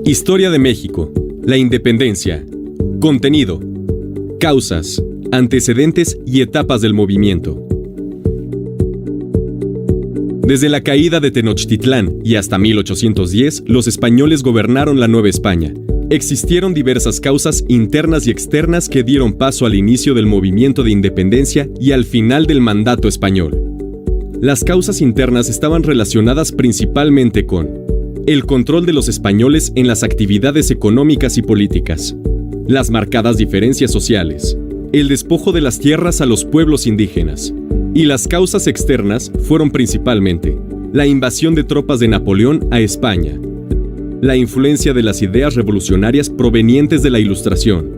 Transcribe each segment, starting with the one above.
Historia de México. La independencia. Contenido. Causas, antecedentes y etapas del movimiento. Desde la caída de Tenochtitlán y hasta 1810, los españoles gobernaron la Nueva España. Existieron diversas causas internas y externas que dieron paso al inicio del movimiento de independencia y al final del mandato español. Las causas internas estaban relacionadas principalmente con el control de los españoles en las actividades económicas y políticas, las marcadas diferencias sociales, el despojo de las tierras a los pueblos indígenas, y las causas externas fueron principalmente la invasión de tropas de Napoleón a España, la influencia de las ideas revolucionarias provenientes de la Ilustración,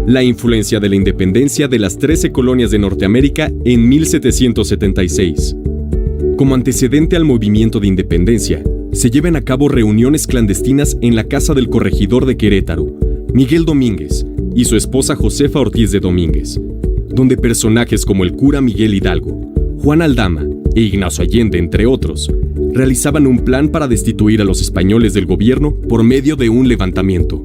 la influencia de la independencia de las 13 colonias de Norteamérica en 1776. Como antecedente al movimiento de independencia, se llevan a cabo reuniones clandestinas en la casa del corregidor de Querétaro, Miguel Domínguez, y su esposa Josefa Ortiz de Domínguez, donde personajes como el cura Miguel Hidalgo, Juan Aldama e Ignacio Allende, entre otros, realizaban un plan para destituir a los españoles del gobierno por medio de un levantamiento.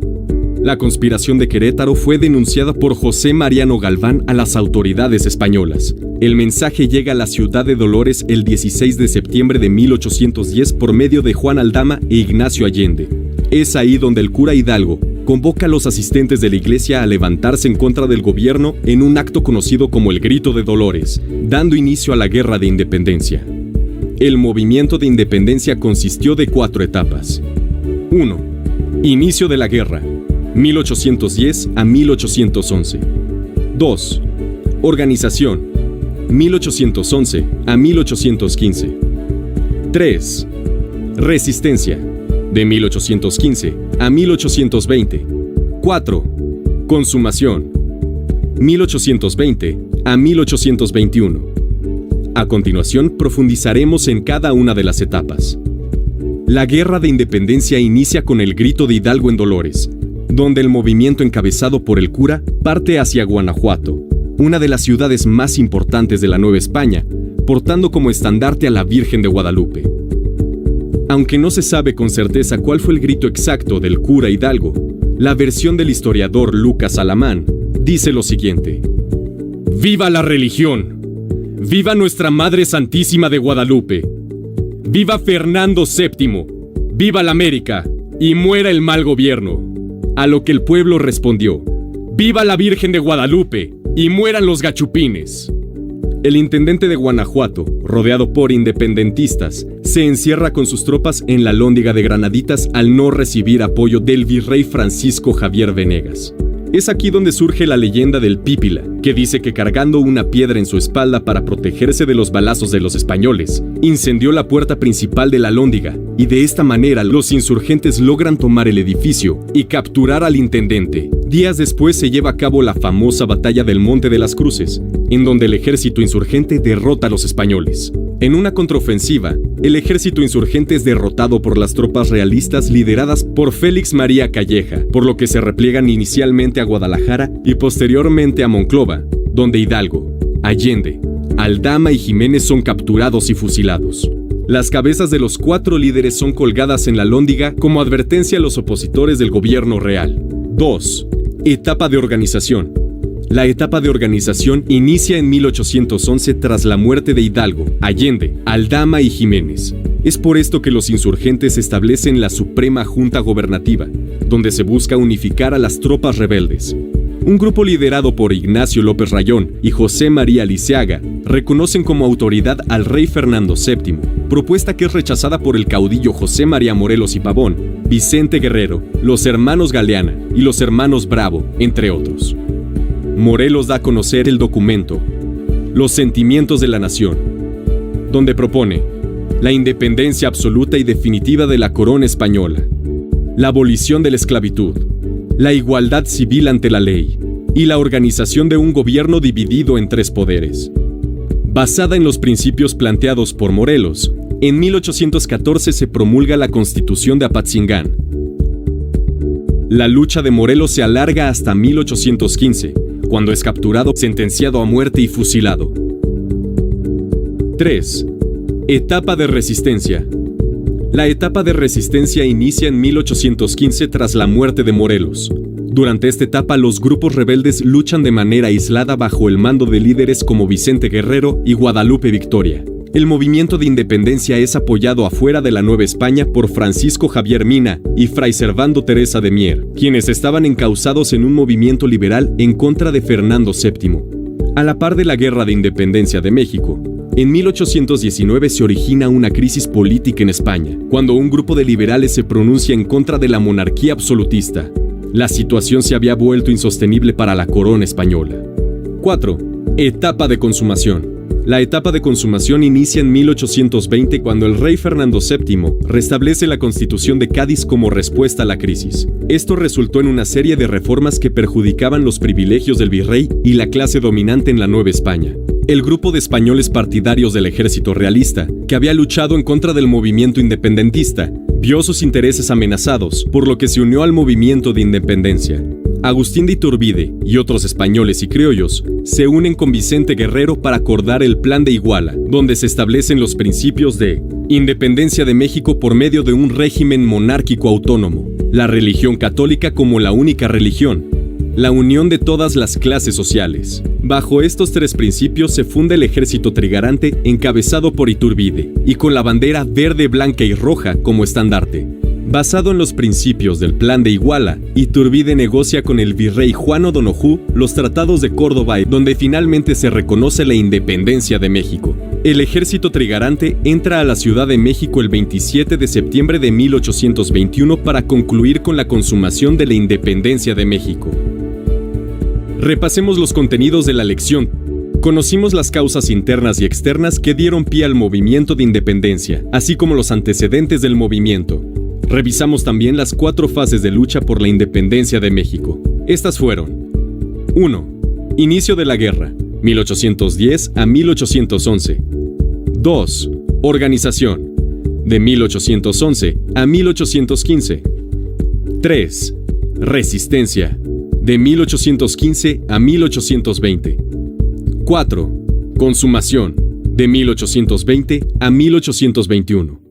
La conspiración de Querétaro fue denunciada por José Mariano Galván a las autoridades españolas. El mensaje llega a la ciudad de Dolores el 16 de septiembre de 1810 por medio de Juan Aldama e Ignacio Allende. Es ahí donde el cura Hidalgo convoca a los asistentes de la iglesia a levantarse en contra del gobierno en un acto conocido como el Grito de Dolores, dando inicio a la Guerra de Independencia. El movimiento de independencia consistió de 4 etapas. 1. Inicio de la guerra, 1810 a 1811. 2. Organización, 1811 a 1815. 3. Resistencia, de 1815 a 1820. 4. Consumación, 1820 a 1821. A continuación, profundizaremos en cada una de las etapas. La Guerra de Independencia inicia con el Grito de Hidalgo en Dolores, donde el movimiento encabezado por el cura parte hacia Guanajuato, una de las ciudades más importantes de la Nueva España, portando como estandarte a la Virgen de Guadalupe. Aunque no se sabe con certeza cuál fue el grito exacto del cura Hidalgo, la versión del historiador Lucas Alamán dice lo siguiente: ¡Viva la religión! ¡Viva Nuestra Madre Santísima de Guadalupe! ¡Viva Fernando VII! ¡Viva la América! ¡Y muera el mal gobierno! A lo que el pueblo respondió: ¡Viva la Virgen de Guadalupe! ¡Y mueran los gachupines! El intendente de Guanajuato, rodeado por independentistas, se encierra con sus tropas en la Alhóndiga de Granaditas al no recibir apoyo del virrey Francisco Javier Venegas. Es aquí donde surge la leyenda del Pípila, que dice que cargando una piedra en su espalda para protegerse de los balazos de los españoles, incendió la puerta principal de la Alhóndiga, y de esta manera los insurgentes logran tomar el edificio y capturar al intendente. Días después se lleva a cabo la famosa batalla del Monte de las Cruces, en donde el ejército insurgente derrota a los españoles. En una contraofensiva, el ejército insurgente es derrotado por las tropas realistas lideradas por Félix María Calleja, por lo que se repliegan inicialmente a Guadalajara y posteriormente a Monclova, donde Hidalgo, Allende, Aldama y Jiménez son capturados y fusilados. Las cabezas de los 4 líderes son colgadas en la Alhóndiga como advertencia a los opositores del gobierno real. 2. Etapa de organización. La etapa de organización inicia en 1811 tras la muerte de Hidalgo, Allende, Aldama y Jiménez. Es por esto que los insurgentes establecen la Suprema Junta Gobernativa, donde se busca unificar a las tropas rebeldes. Un grupo liderado por Ignacio López Rayón y José María Liceaga reconocen como autoridad al rey Fernando VII, propuesta que es rechazada por el caudillo José María Morelos y Pavón, Vicente Guerrero, los hermanos Galeana y los hermanos Bravo, entre otros. Morelos da a conocer el documento Los Sentimientos de la Nación, donde propone la independencia absoluta y definitiva de la corona española, la abolición de la esclavitud, la igualdad civil ante la ley y la organización de un gobierno dividido en 3 poderes. Basada en los principios planteados por Morelos, en 1814 se promulga la Constitución de Apatzingán. La lucha de Morelos se alarga hasta 1815, cuando es capturado, sentenciado a muerte y fusilado. 3. Etapa de resistencia. La etapa de resistencia inicia en 1815 tras la muerte de Morelos. Durante esta etapa, los grupos rebeldes luchan de manera aislada bajo el mando de líderes como Vicente Guerrero y Guadalupe Victoria. El movimiento de independencia es apoyado afuera de la Nueva España por Francisco Javier Mina y Fray Servando Teresa de Mier, quienes estaban encausados en un movimiento liberal en contra de Fernando VII. A la par de la Guerra de Independencia de México, en 1819 se origina una crisis política en España, cuando un grupo de liberales se pronuncia en contra de la monarquía absolutista. La situación se había vuelto insostenible para la corona española. 4. Etapa de consumación. La etapa de consumación inicia en 1820 cuando el rey Fernando VII restablece la Constitución de Cádiz como respuesta a la crisis. Esto resultó en una serie de reformas que perjudicaban los privilegios del virrey y la clase dominante en la Nueva España. El grupo de españoles partidarios del ejército realista, que había luchado en contra del movimiento independentista, vio sus intereses amenazados, por lo que se unió al movimiento de independencia. Agustín de Iturbide y otros españoles y criollos se unen con Vicente Guerrero para acordar el Plan de Iguala, donde se establecen los principios de independencia de México por medio de un régimen monárquico autónomo, la religión católica como la única religión, la unión de todas las clases sociales. Bajo estos tres principios se funda el Ejército Trigarante encabezado por Iturbide y con la bandera verde, blanca y roja como estandarte. Basado en los principios del Plan de Iguala, Iturbide negocia con el virrey Juan O'Donoghue los tratados de Córdoba, donde finalmente se reconoce la independencia de México. El ejército trigarante entra a la Ciudad de México el 27 de septiembre de 1821 para concluir con la consumación de la independencia de México. Repasemos los contenidos de la lección. Conocimos las causas internas y externas que dieron pie al movimiento de independencia, así como los antecedentes del movimiento. Revisamos también las 4 fases de lucha por la independencia de México. Estas fueron: 1. Inicio de la guerra, 1810 a 1811. 2. Organización, de 1811 a 1815. 3. Resistencia, de 1815 a 1820. 4. Consumación, de 1820 a 1821.